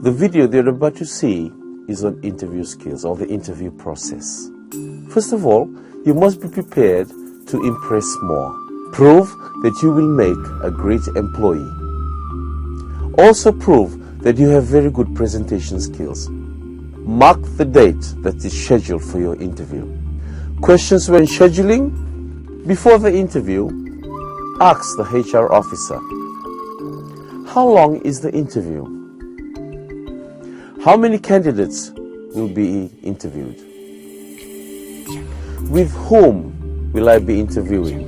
The video that you're about to see is on interview skills or the interview process. First of all, you must be prepared to impress more. Prove that you will make a great employee. Also prove that you have very good presentation skills. Mark the date that is scheduled for your interview. Questions when scheduling? Before the interview, ask the HR officer, how long is the interview? How many candidates will be interviewed? With whom will I be interviewing?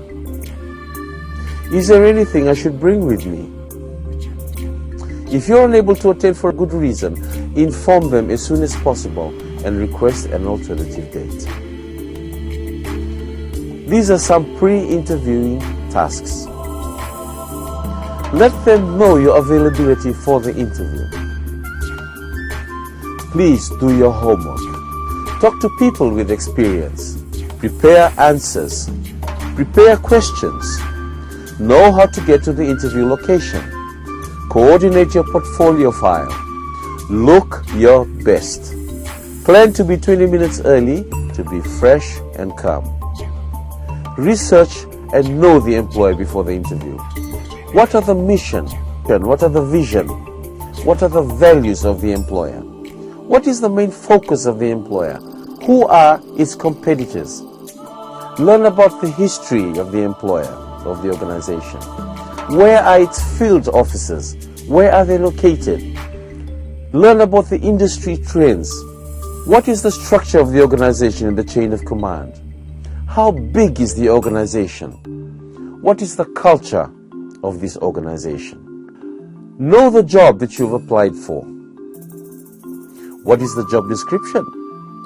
Is there anything I should bring with me? If you're unable to attend for a good reason, inform them as soon as possible and request an alternative date. These are some pre-interviewing tasks. Let them know your availability for the interview. Please do your homework. Talk to people with experience. Prepare answers. Prepare questions. Know how to get to the interview location. Coordinate your portfolio file. Look your best. Plan to be 20 minutes early to be fresh and calm. Research and know the employer before the interview. What are the mission? What are the vision? What are the values of the employer? What is the main focus of the employer? Who are its competitors? Learn about the history of the employer, of the organization. Where are its field offices? Where are they located? Learn about the industry trends. What is the structure of the organization and the chain of command? How big is the organization? What is the culture of this organization? Know the job that you've applied for. What is the job description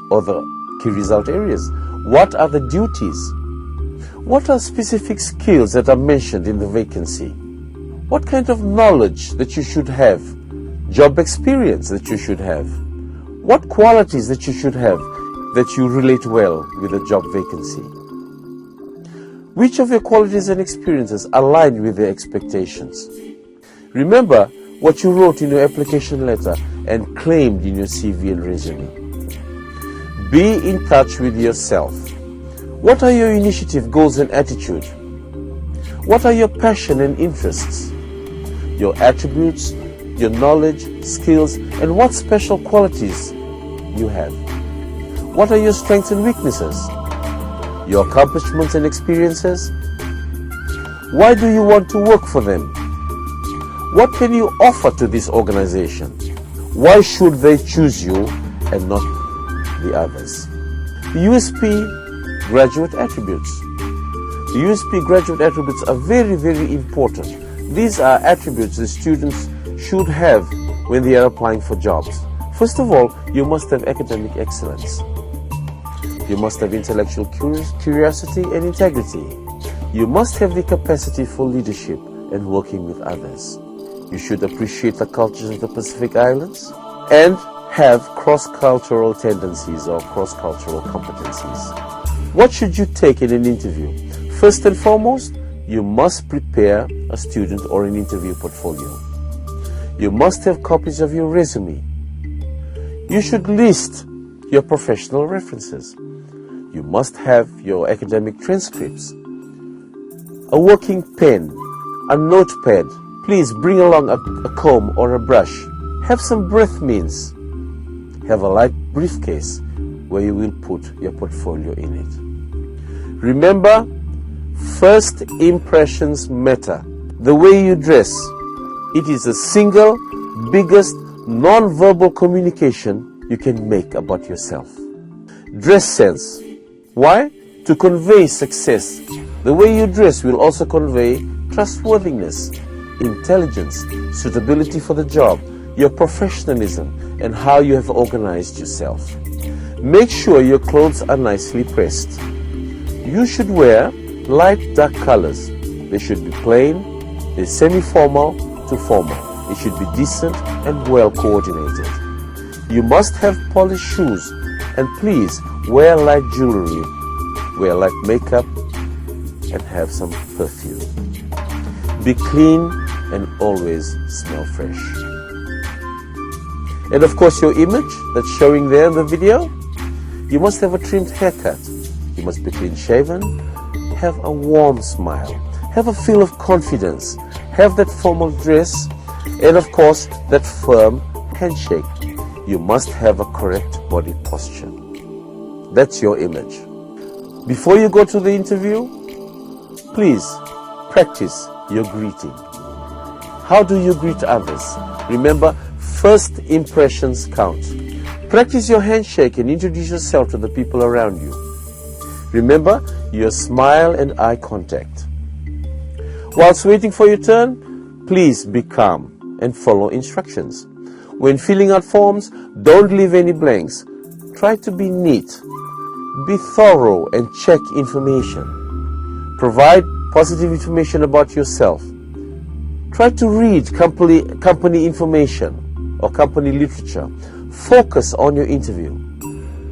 or the key result areas? What are the duties? What are specific skills that are mentioned in the vacancy? What kind of knowledge that you should have? Job experience that you should have? What qualities that you should have that you relate well with a job vacancy? Which of your qualities and experiences align with their expectations? Remember what you wrote in your application letter and claimed in your CV and resume. Be in touch with yourself. What are your initiative, goals, and attitude? What are your passion and interests? Your attributes, your knowledge, skills, and what special qualities you have? What are your strengths and weaknesses? Your accomplishments and experiences? Why do you want to work for them? What can you offer to this organization? Why should they choose you and not the others? The USP graduate attributes. The USP graduate attributes are very, very important. These are attributes the students should have when they are applying for jobs. First of all, you must have academic excellence. You must have intellectual curiosity and integrity. You must have the capacity for leadership and working with others. You should appreciate the cultures of the Pacific Islands and have cross-cultural tendencies or cross-cultural competencies. What should you take in an interview? First and foremost, you must prepare a student or an interview portfolio. You must have copies of your resume. You should list your professional references. You must have your academic transcripts, a working pen, a notepad. Please bring along a comb or a brush. Have some breath mints. Have a light briefcase where you will put your portfolio in it. Remember, first impressions matter. The way you dress, it is the single biggest non-verbal communication you can make about yourself. Dress sense. Why? To convey success. The way you dress will also convey trustworthiness, intelligence, suitability for the job, your professionalism, and how you have organized yourself. Make sure your clothes are nicely pressed. You should wear light dark colors. They should be plain, they're semi-formal to formal. It should be decent and well coordinated. You must have polished shoes, and please wear light jewelry, wear light makeup, and have some perfume. Be clean and always smell fresh. And of course your image that's showing there in the video. You must have a trimmed haircut. You must be clean shaven. Have a warm smile. Have a feel of confidence. Have that formal dress. And of course that firm handshake. You must have a correct body posture. That's your image. Before you go to the interview, please practice your greeting. How do you greet others? Remember, first impressions count. Practice your handshake and introduce yourself to the people around you. Remember your smile and eye contact. Whilst waiting for your turn, please be calm and follow instructions. When filling out forms, don't leave any blanks. Try to be neat. Be thorough and check information. Provide positive information about yourself. Try to read company information or company literature. Focus on your interview.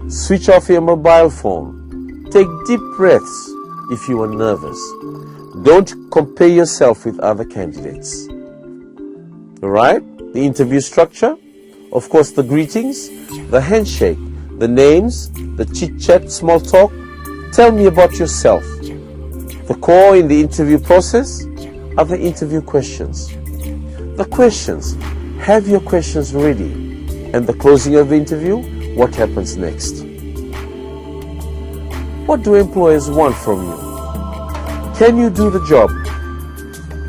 Switch off your mobile phone. Take deep breaths if you are nervous. Don't compare yourself with other candidates. Alright? The interview structure, of course the greetings, the handshake, the names, the chit-chat, small talk. Tell me about yourself. The core in the interview process are the interview questions. The questions, have your questions ready. And the closing of the interview, what happens next? What do employers want from you? Can you do the job?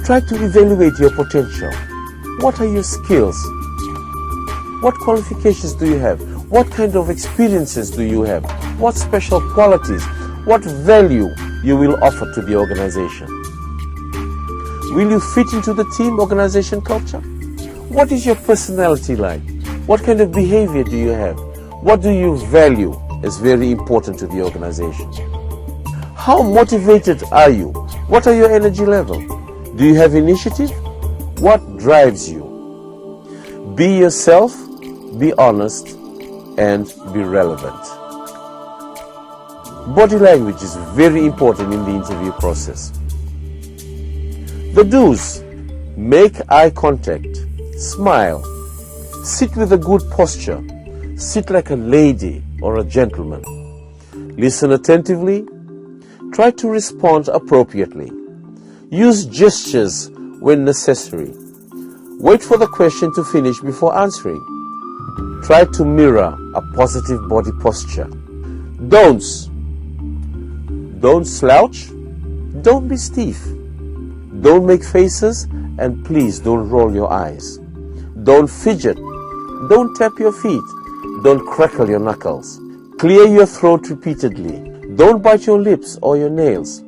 Try to evaluate your potential. What are your skills? What qualifications do you have? What kind of experiences do you have? What special qualities? What value you will offer to the organization? Will you fit into the team organization culture? What is your personality like? What kind of behavior do you have? What do you value as very important to the organization? How motivated are you? What are your energy level? Do you have initiative? What drives you? Be yourself, be honest, and be relevant. Body language is very important in the interview process. The do's: make eye contact, smile, sit with a good posture, sit like a lady or a gentleman, listen attentively, try to respond appropriately, use gestures when necessary, wait for the question to finish before answering, try to mirror a positive body posture. Don'ts: don't slouch, don't be stiff, don't make faces, and please don't roll your eyes. Don't fidget, don't tap your feet, don't crackle your knuckles. Clear your throat repeatedly. Don't bite your lips or your nails.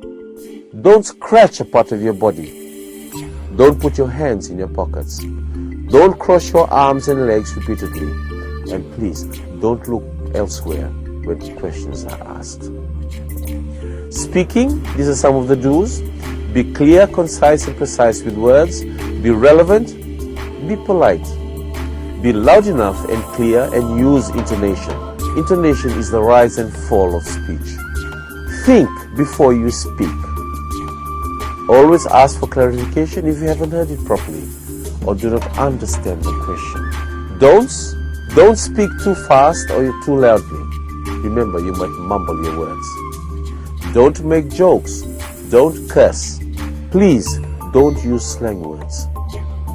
Don't scratch a part of your body. Don't put your hands in your pockets. Don't cross your arms and legs repeatedly. And please, don't look elsewhere when questions are asked. Speaking, these are some of the do's. Be clear, concise, and precise with words. Be relevant. Be polite. Be loud enough and clear, and use intonation. Intonation is the rise and fall of speech. Think before you speak. Always ask for clarification if you haven't heard it properly or do not understand the question. Don'ts: don't speak too fast or too loudly. Remember, you might mumble your words. Don't make jokes. Don't curse. Please don't use slang words.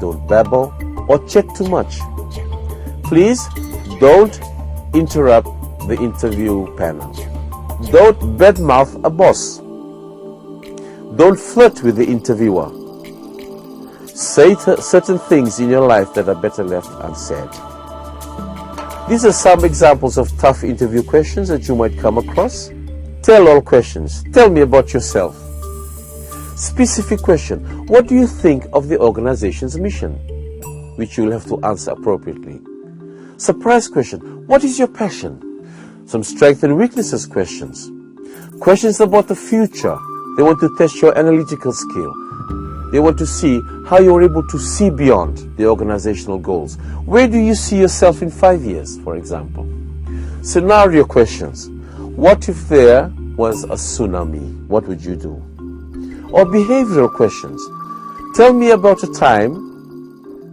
Don't babble or check too much. Please don't interrupt the interview panel. Don't badmouth a boss. Don't flirt with the interviewer. Say certain things in your life that are better left unsaid. These are some examples of tough interview questions that you might come across. Tell all questions. Tell me about yourself. Specific question: what do you think of the organization's mission? Which you'll have to answer appropriately. Surprise question: what is your passion? Some strengths and weaknesses questions. Questions about the future. They want to test your analytical skill. They want to see how you're able to see beyond the organizational goals. Where do you see yourself in 5 years, for example? Scenario questions. What if there was a tsunami? What would you do? Or behavioral questions. Tell me about a time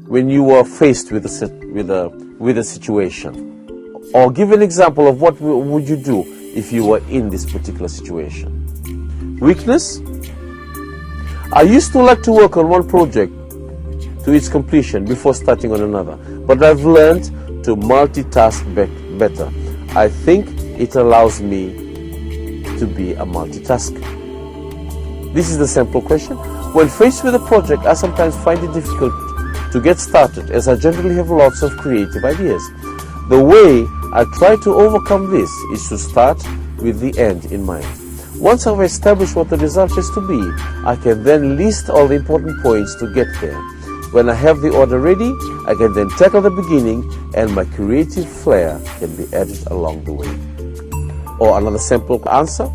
when you were faced with a with a situation. Or give an example of what would you do if you were in this particular situation. Weakness? I used to like to work on one project to its completion before starting on another, but I've learned to multitask better. I think it allows me to be a multitasker. This is the simple question. When faced with a project, I sometimes find it difficult to get started, as I generally have lots of creative ideas. The way I try to overcome this is to start with the end in mind. Once I've established what the result is to be, I can then list all the important points to get there. When I have the order ready, I can then tackle the beginning, and my creative flair can be added along the way. Or another simple answer,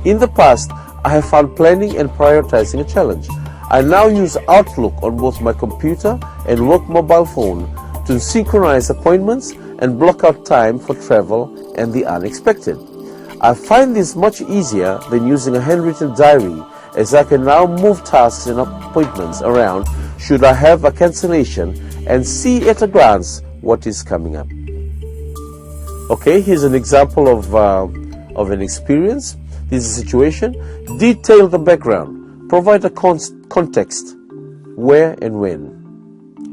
in the past, I have found planning and prioritizing a challenge. I now use Outlook on both my computer and work mobile phone to synchronize appointments and block out time for travel and the unexpected. I find this much easier than using a handwritten diary, as I can now move tasks and appointments around should I have a cancellation and see at a glance what is coming up. Okay, here's an example of an experience. This is a situation. Detail the background. Provide a context, where and when.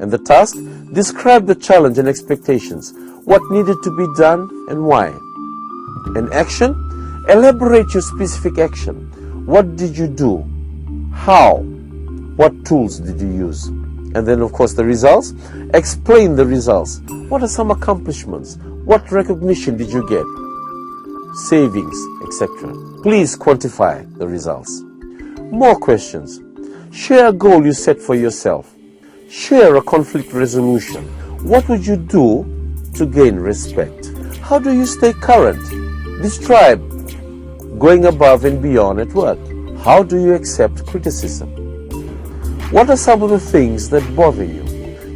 And the task, describe the challenge and expectations, what needed to be done and why. An action, elaborate your specific action. What did you do? How? What tools did you use? And then, of course, the results, explain the results. What are some accomplishments? What recognition did you get? Savings, etc. Please quantify the results. More questions. Share a goal you set for yourself. Share a conflict resolution. What would you do to gain respect? How do you stay current? Describe going above and beyond at work. How do you accept criticism? What are some of the things that bother you?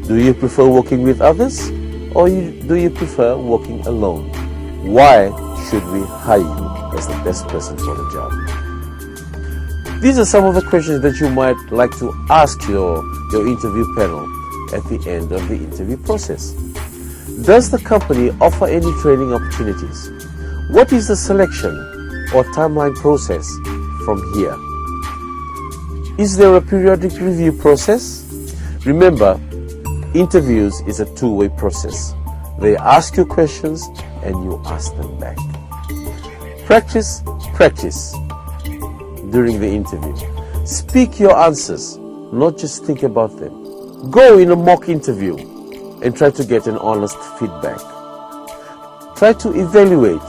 Do you prefer working with others, or do you prefer working alone? Why should we hire you as the best person for the job? These are some of the questions that you might like to ask your interview panel at the end of the interview process. Does the company offer any training opportunities? What is the selection or timeline process from here? Is there a periodic review process? Remember, interviews is a two-way process. They ask you questions and you ask them back. Practice during the interview. Speak your answers, not just think about them. Go in a mock interview and try to get an honest feedback. Try to evaluate,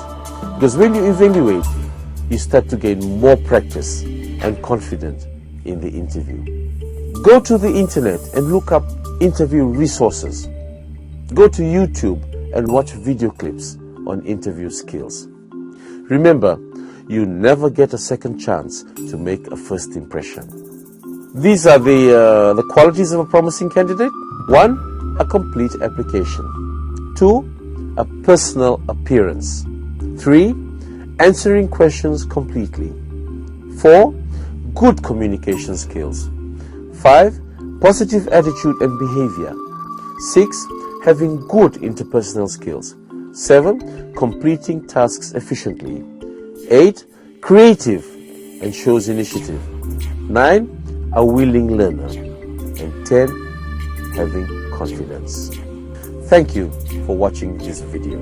because when you evaluate, you start to gain more practice and confidence in the interview. Go to the internet and look up interview resources. Go to YouTube and watch video clips on interview skills. Remember, you never get a second chance to make a first impression. These are the qualities of a promising candidate. 1, a complete application. 2, a personal appearance. 3, answering questions completely. 4, good communication skills. 5, positive attitude and behavior. 6, having good interpersonal skills. 7, completing tasks efficiently. 8, creative and shows initiative. 9, a willing learner. And 10, having confidence. Thank you for watching this video.